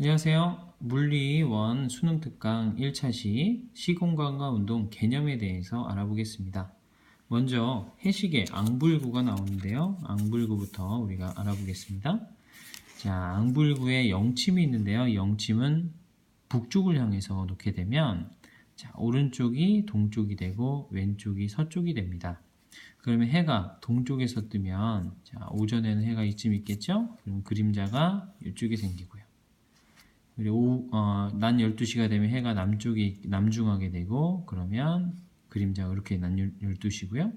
안녕하세요. 물리 1 수능 특강 1차 시공간과 운동 개념에 대해서 알아보겠습니다. 먼저 해식의 앙불구가 나오는데요. 앙불구부터 우리가 알아보겠습니다. 자, 앙불구에 영침이 있는데요. 영침은 북쪽을 향해서 놓게 되면 자, 오른쪽이 동쪽이 되고 왼쪽이 서쪽이 됩니다. 그러면 해가 동쪽에서 뜨면 자, 오전에는 해가 이쯤 있겠죠? 그럼 그림자가 이쪽에 생기고요. 그리고 낮 12시가 되면 해가 남중하게 되고 그러면 그림자가 이렇게 낮 12시고요.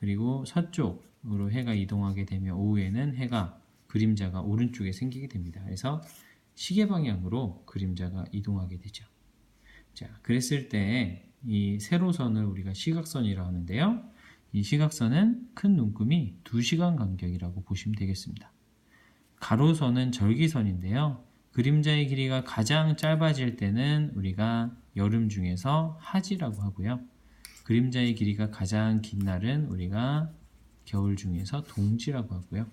그리고 서쪽으로 해가 이동하게 되면 오후에는 해가 그림자가 오른쪽에 생기게 됩니다. 그래서 시계 방향으로 그림자가 이동하게 되죠. 자, 그랬을 때 이 세로선을 우리가 시각선이라고 하는데요. 이 시각선은 큰 눈금이 2시간 간격이라고 보시면 되겠습니다. 가로선은 절기선인데요. 그림자의 길이가 가장 짧아질 때는 우리가 여름 중에서 하지라고 하고요. 그림자의 길이가 가장 긴 날은 우리가 겨울 중에서 동지라고 하고요.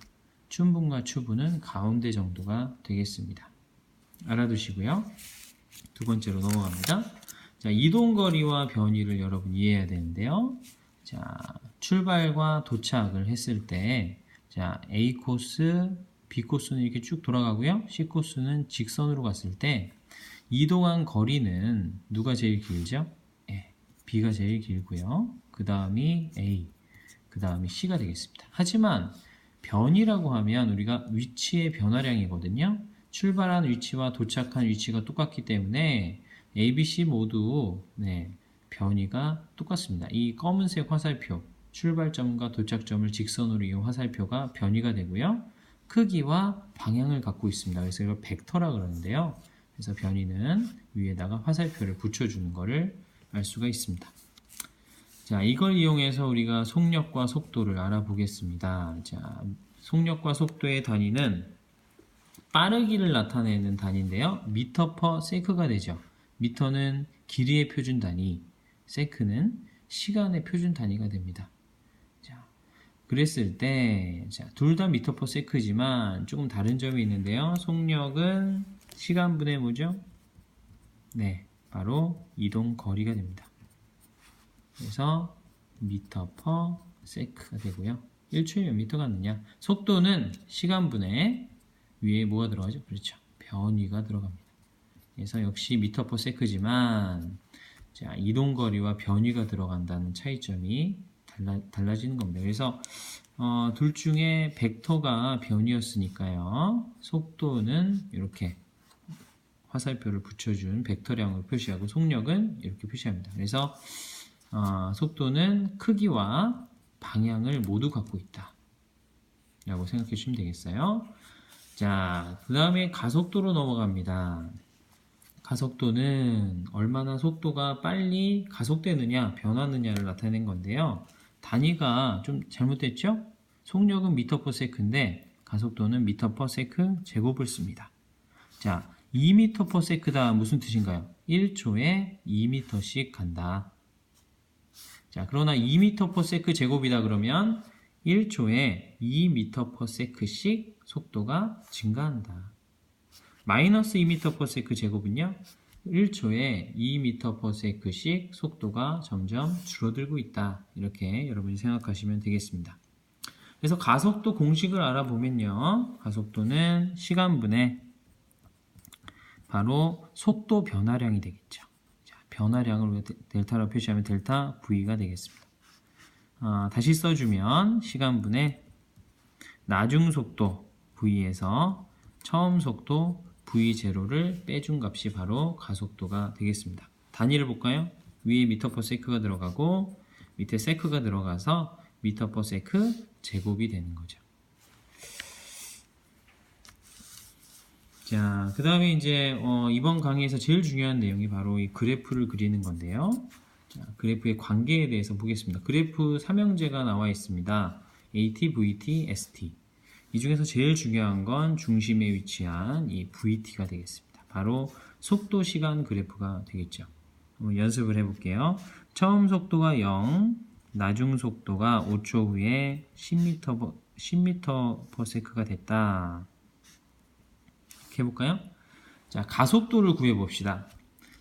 춘분과 추분은 가운데 정도가 되겠습니다. 알아두시고요. 두 번째로 넘어갑니다. 자, 이동거리와 변이를 여러분 이해해야 되는데요. 자, 출발과 도착을 했을 때, 자, A 코스, B 코스는 이렇게 쭉 돌아가고요. C 코스는 직선으로 갔을 때, 이동한 거리는 누가 제일 길죠? B가 제일 길고요. 그 다음이 A, 그 다음이 C가 되겠습니다. 하지만 변이라고 하면 우리가 위치의 변화량이거든요. 출발한 위치와 도착한 위치가 똑같기 때문에 A, B, C 모두 변이가 똑같습니다. 이 검은색 화살표, 출발점과 도착점을 직선으로 이은 화살표가 변이가 되고요. 크기와 방향을 갖고 있습니다. 그래서 이걸 벡터라 그러는데요. 그래서 변이는 위에다가 화살표를 붙여주는 것을 알 수가 있습니다. 자, 이걸 이용해서 우리가 속력과 속도를 알아보겠습니다. 자, 속력과 속도의 단위는 빠르기를 나타내는 단위인데요. 미터 퍼 세크가 되죠. 미터는 길이의 표준 단위, 세크는 시간의 표준 단위가 됩니다. 자, 그랬을 때, 자, 둘 다 미터 퍼 세크지만 조금 다른 점이 있는데요. 속력은 시간분의 뭐죠? 네, 바로 이동 거리가 됩니다. 그래서 미터 퍼 세크가 되고요. 1초에 몇 미터 갔느냐? 속도는 시간분의 위에 뭐가 들어가죠? 그렇죠. 변위가 들어갑니다. 그래서 역시 미터 퍼 세크지만 자, 이동거리와 변위가 들어간다는 차이점이 달라지는 겁니다. 그래서 둘 중에 벡터가 변이였으니까요. 속도는 이렇게 화살표를 붙여준 벡터량을 표시하고 속력은 이렇게 표시합니다. 그래서 속도는 크기와 방향을 모두 갖고 있다 라고 생각해 주시면 되겠어요. 자, 그 다음에 가속도로 넘어갑니다. 가속도는 얼마나 속도가 빨리 가속되느냐, 변하느냐를 나타낸 건데요. 단위가 좀 잘못됐죠? 속력은 미터 퍼 세크인데 가속도는 미터 퍼 세크 제곱을 씁니다. 자, 2미터 퍼 세크다 무슨 뜻인가요? 1초에 2미터씩 간다. 자, 그러나 2미터 퍼 세크 제곱이다 그러면 1초에 2미터 퍼 세크씩 속도가 증가한다. 마이너스 2미터 퍼 세크 제곱은요, 1초에 2미터 퍼 세크씩 속도가 점점 줄어들고 있다. 이렇게 여러분이 생각하시면 되겠습니다. 그래서 가속도 공식을 알아보면요, 가속도는 시간분의 바로 속도 변화량이 되겠죠. 자, 변화량을 델타로 표시하면 델타 V가 되겠습니다. 다시 써주면 시간분의 나중 속도 V에서 처음 속도 V0를 빼준 값이 바로 가속도가 되겠습니다. 단위를 볼까요? 위에 미터 퍼 세크가 들어가고 밑에 세크가 들어가서 미터 퍼 세크 제곱이 되는 거죠. 자, 그 다음에 이제 이번 강의에서 제일 중요한 내용이 바로 이 그래프를 그리는 건데요. 자, 그래프의 관계에 대해서 보겠습니다. 그래프 삼형제가 나와 있습니다. AT, VT, ST. 이 중에서 제일 중요한 건 중심에 위치한 이 VT가 되겠습니다. 바로 속도 시간 그래프가 되겠죠. 한번 연습을 해볼게요. 처음 속도가 0, 나중 속도가 5초 후에 10m per sec가 됐다. 이렇게 해볼까요? 자, 가속도를 구해 봅시다.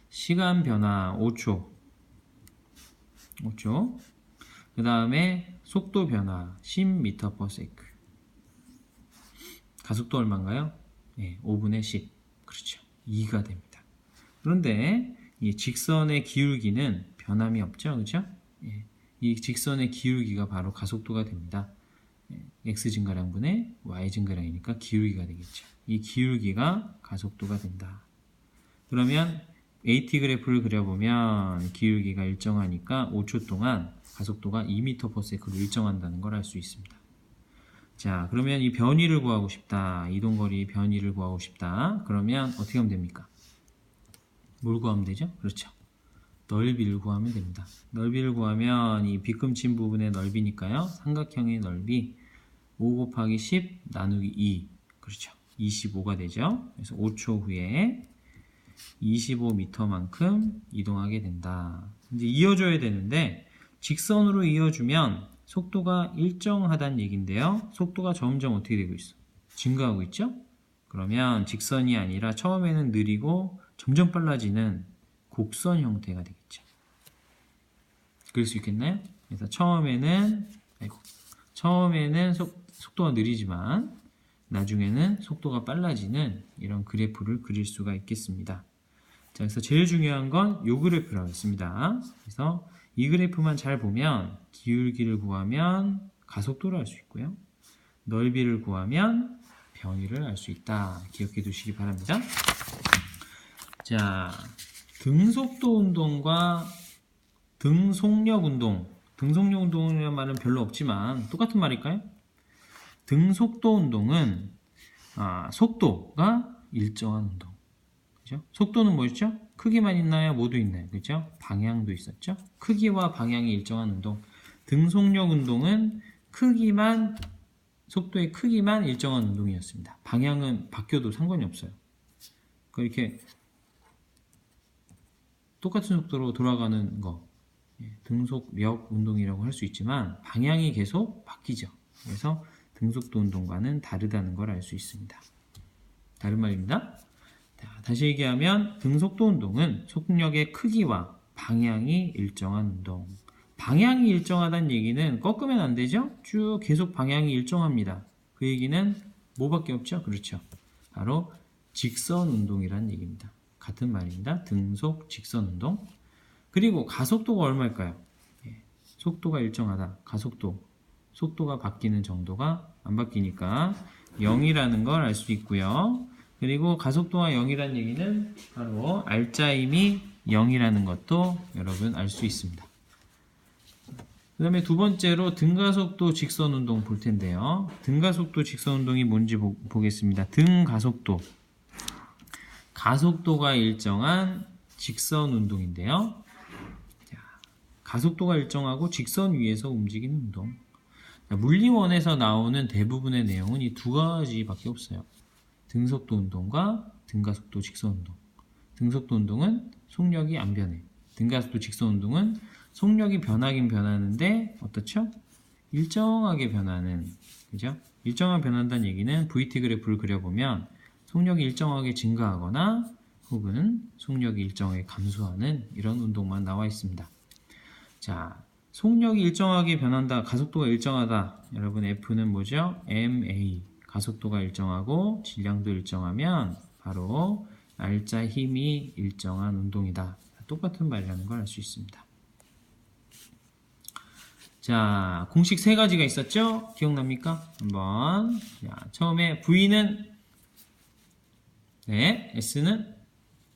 시간 변화 5초. 그 다음에 속도 변화 10m/s. 가속도 얼마인가요? 네, 5분의 10. 그렇죠. 2가 됩니다. 그런데 이 직선의 기울기는 변함이 없죠. 그렇죠? 예, 이 직선의 기울기가 바로 가속도가 됩니다. x 증가량분의 y 증가량이니까 기울기가 되겠죠. 이 기울기가 가속도가 된다. 그러면 AT 그래프를 그려보면 기울기가 일정하니까 5초 동안 가속도가 2m/s로 일정한다는 걸 알 수 있습니다. 자, 그러면 이 변위를 구하고 싶다. 이동거리 변위를 구하고 싶다. 그러면 어떻게 하면 됩니까? 뭘 구하면 되죠? 그렇죠. 넓이를 구하면 됩니다. 넓이를 구하면 이 빗금친 부분의 넓이니까요. 삼각형의 넓이 5 곱하기 10 나누기 2. 그렇죠. 25가 되죠. 그래서 5초 후에 25m만큼 이동하게 된다. 이제 이어줘야 되는데 직선으로 이어주면 속도가 일정하다는 얘기인데요. 속도가 점점 어떻게 되고 있어? 증가하고 있죠? 그러면 직선이 아니라 처음에는 느리고 점점 빨라지는 곡선 형태가 되겠죠. 그럴 수 있겠나요? 그래서 처음에는 속도가 느리지만 나중에는 속도가 빨라지는 이런 그래프를 그릴 수가 있겠습니다. 자, 그래서 제일 중요한 건 이 그래프라고 했습니다. 그래서 이 그래프만 잘 보면 기울기를 구하면 가속도를 알 수 있고요. 넓이를 구하면 변위를 알 수 있다. 기억해 두시기 바랍니다. 자, 등속도 운동과 등속력 운동. 등속력 운동이라는 말은 별로 없지만 똑같은 말일까요? 등속도 운동은 속도가 일정한 운동. 그죠? 속도는 뭐였죠? 크기만 있나요? 모두 있나요? 그죠? 방향도 있었죠? 크기와 방향이 일정한 운동. 등속력 운동은 속도의 크기만 일정한 운동이었습니다. 방향은 바뀌어도 상관이 없어요. 이렇게 똑같은 속도로 돌아가는 거, 등속력 운동이라고 할 수 있지만 방향이 계속 바뀌죠. 그래서 등속도 운동과는 다르다는 걸 알 수 있습니다. 다른 말입니다. 자, 다시 얘기하면 등속도 운동은 속력의 크기와 방향이 일정한 운동. 방향이 일정하다는 얘기는 꺾으면 안 되죠? 쭉 계속 방향이 일정합니다. 그 얘기는 뭐밖에 없죠? 그렇죠. 바로 직선 운동이라는 얘기입니다. 같은 말입니다. 등속 직선 운동. 그리고 가속도가 얼마일까요? 속도가 일정하다. 속도가 바뀌는 정도가 안 바뀌니까 0이라는 걸 알 수 있고요. 그리고 가속도가 0이라는 얘기는 바로 알짜임이 0이라는 것도 여러분 알 수 있습니다. 그 다음에 두 번째로 등가속도 직선운동 볼 텐데요. 등가속도 직선운동이 뭔지 보겠습니다. 등가속도. 가속도가 일정한 직선운동인데요. 가속도가 일정하고 직선 위에서 움직이는 운동. 물리원에서 나오는 대부분의 내용은 이 두 가지밖에 없어요. 등속도 운동과 등가속도 직선 운동. 등속도 운동은 속력이 안 변해. 등가속도 직선 운동은 속력이 변하긴 변하는데 어떻죠? 일정하게 변하는, 그죠? 일정하게 변한다는 얘기는 VT 그래프를 그려보면 속력이 일정하게 증가하거나 혹은 속력이 일정하게 감소하는 이런 운동만 나와 있습니다. 자, 속력이 일정하게 변한다, 가속도가 일정하다. 여러분 F는 뭐죠? MA. 가속도가 일정하고 질량도 일정하면 바로 알짜 힘이 일정한 운동이다. 똑같은 말이라는 걸 알 수 있습니다. 자, 공식 세 가지가 있었죠? 기억납니까? 한번. 자, 처음에 V는 네, S는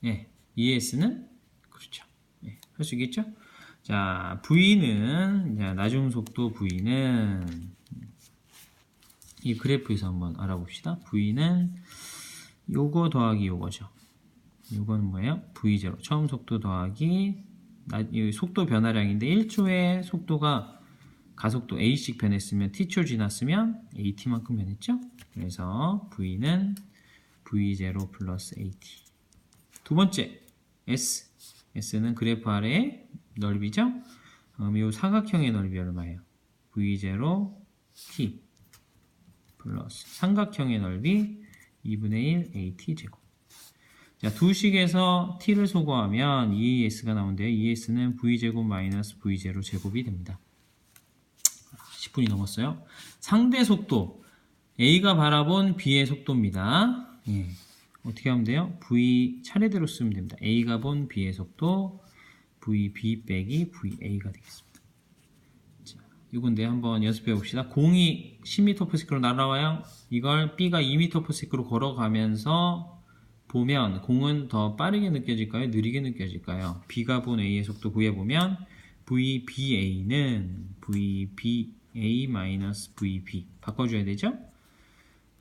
네, ES는 그렇죠. 네, 할 수 있겠죠? 자, V는 나중속도 V는 이 그래프에서 한번 알아봅시다. V는 요거 더하기 요거죠. 요거는 뭐예요? V0. 처음 속도 더하기 속도 변화량인데 1초에 속도가 가속도 a씩 변했으면 t초 지났으면 at만큼 변했죠? 그래서 V는 V0 플러스 at. 두 번째 S. S는 그래프 아래의 넓이죠? 이 사각형의 넓이 얼마예요? V0 t 플러스 삼각형의 넓이 2분의 1 at 제곱. 자, 두 식에서 t를 소거하면 2as가 나오는데요. 2as는 v제곱 마이너스 v0 제곱이 됩니다. 10분이 넘었어요. 상대 속도 a가 바라본 b의 속도입니다. 예. 어떻게 하면 돼요? v 차례대로 쓰면 됩니다. a가 본 b의 속도 vb 빼기 va가 되겠습니다. 자, 이건데 한번 연습해 봅시다. 공이 10m/s로 날아와요. 이걸 b가 2m/s로 걸어가면서 보면 공은 더 빠르게 느껴질까요? 느리게 느껴질까요? b가 본 a의 속도 구해보면 vba는 vba-vb 바꿔줘야 되죠?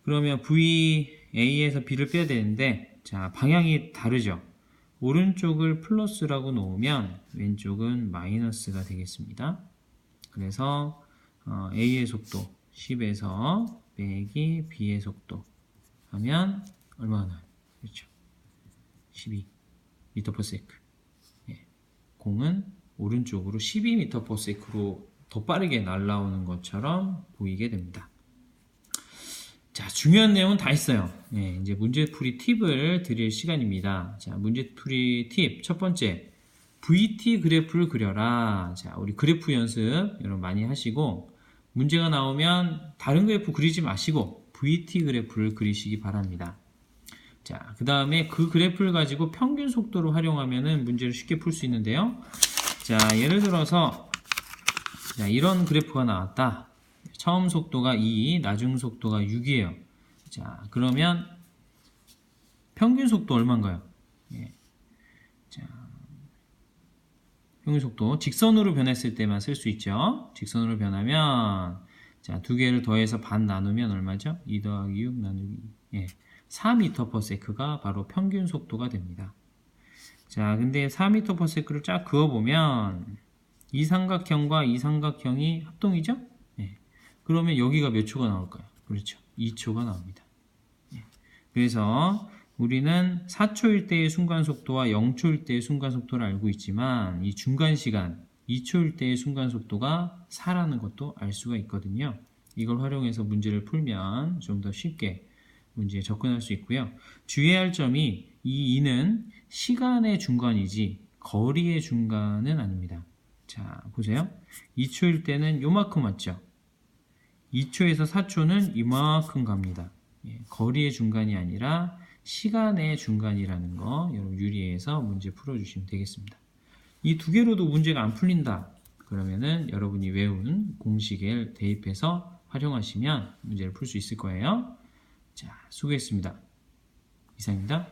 그러면 va에서 b를 빼야 되는데, 자, 방향이 다르죠? 오른쪽을 플러스라고 놓으면 왼쪽은 마이너스가 되겠습니다. 그래서 a의 속도 10에서 빼기 b의 속도 하면 얼마나 나요? 그렇죠. 12m/s. 예. 공은 오른쪽으로 12m/s로 더 빠르게 날아오는 것처럼 보이게 됩니다. 자, 중요한 내용은 다 했어요. 예, 이제 문제풀이 팁을 드릴 시간입니다. 자, 문제풀이 팁 첫 번째, VT 그래프를 그려라. 자, 우리 그래프 연습 여러분 많이 하시고 문제가 나오면 다른 그래프 그리지 마시고 VT 그래프를 그리시기 바랍니다. 자, 그 다음에 그 그래프를 가지고 평균 속도로 활용하면은 문제를 쉽게 풀 수 있는데요. 자, 예를 들어서 자, 이런 그래프가 나왔다. 처음 속도가 2, 나중 속도가 6이에요. 자, 그러면 평균 속도 얼마인가요? 예. 자, 평균 속도 직선으로 변했을 때만 쓸 수 있죠. 직선으로 변하면 자, 두 개를 더해서 반 나누면 얼마죠? 2 더하기 6 나누기 2. 예. 4m/s가 바로 평균 속도가 됩니다. 자, 근데 4m/s를 쫙 그어보면 이 삼각형과 이 삼각형이 합동이죠? 예. 그러면 여기가 몇 초가 나올까요? 그렇죠. 2초가 나옵니다. 예. 그래서 우리는 4초일 때의 순간속도와 0초일 때의 순간속도를 알고 있지만 이 중간시간 2초일 때의 순간속도가 4라는 것도 알 수가 있거든요. 이걸 활용해서 문제를 풀면 좀 더 쉽게 문제에 접근할 수 있고요. 주의해야 할 점이 이 2는 시간의 중간이지 거리의 중간은 아닙니다. 자, 보세요. 2초일 때는 요만큼 왔죠. 2초에서 4초는 이만큼 갑니다. 예, 거리의 중간이 아니라 시간의 중간이라는 거 여러분 유리해서 문제 풀어주시면 되겠습니다. 이 두 개로도 문제가 안 풀린다. 그러면은 여러분이 외운 공식을 대입해서 활용하시면 문제를 풀 수 있을 거예요. 자, 수고했습니다. 이상입니다.